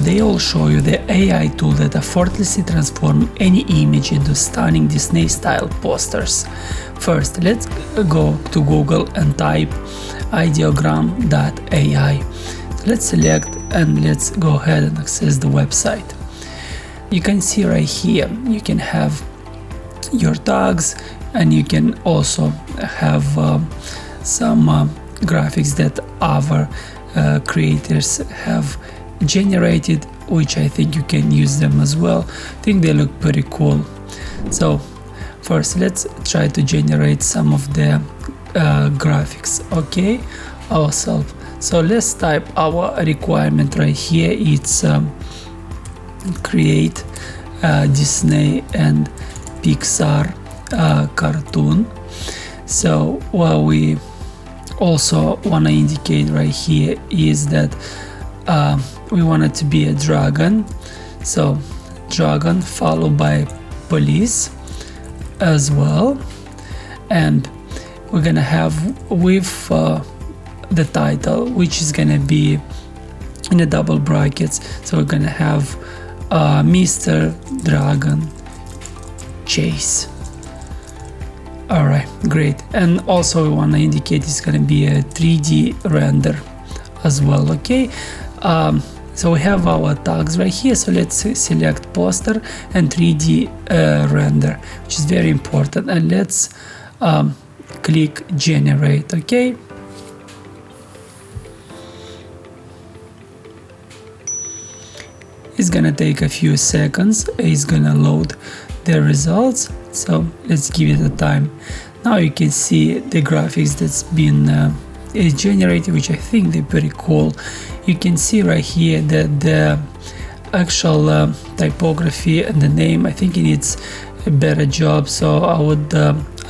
Today I'll show you the AI tool that effortlessly transforms any image into stunning Disney-style posters. First, let's go to Google and type ideogram.ai. Let's select and let's go ahead and access the website. You can see right here, you can have your tags, and you can also have some graphics that other creators have generated, which I think you can use them as well. I think they look pretty cool. So first let's try to generate some of the graphics, okay, ourselves. So let's type our requirement right here. It's create Disney and Pixar cartoon. So what we also want to indicate right here is that we want it to be a dragon, so dragon followed by police as well, and we're gonna have with the title, which is gonna be in the double brackets. So we're gonna have Mr. Dragon Chase. All right, great. And also we want to indicate it's going to be a 3D render as well, okay. So we have our tags right here, so let's select poster and 3D render, which is very important, and let's click generate, okay. It's gonna take a few seconds. It's gonna load the results, so let's give it a time. Now you can see the graphics that's been generated, which I think they're pretty cool. You can see right here that the actual typography and the name, I think it needs a better job, so I would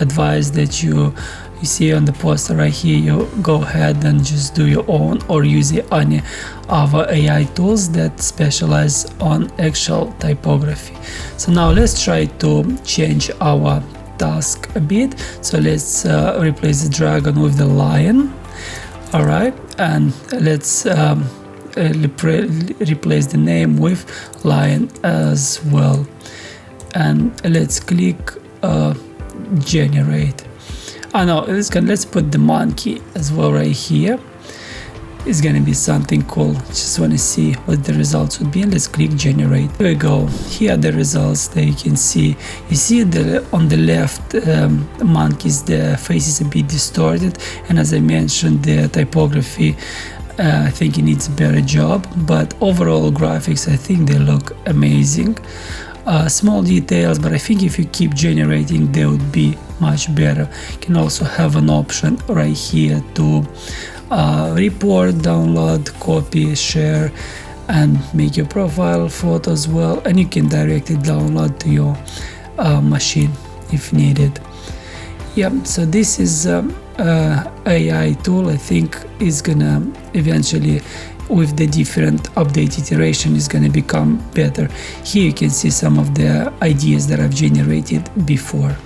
advise that you see on the poster right here, you go ahead and just do your own, or use any other AI tools that specialize on actual typography. So now let's try to change our task a bit. So let's replace the dragon with the lion. All right, and let's replace the name with lion as well, and let's click generate. No, let's put the monkey as well right here. It's gonna be something cool. Just want to see what the results would be, and let's click generate. Here we go. Here are the results that you can see. You see on the left monkeys, the face is a bit distorted, and as I mentioned, the typography I think it needs a better job, but overall graphics, I think they look amazing. Small details, but I think if you keep generating, they would be much better. You can also have an option right here to report, download, copy, share, and make your profile photo as well, and you can directly download to your machine if needed. Yeah, so this is AI tool. I think is gonna eventually, with the different update iteration, is going to become better. Here you can see some of the ideas that I've generated before.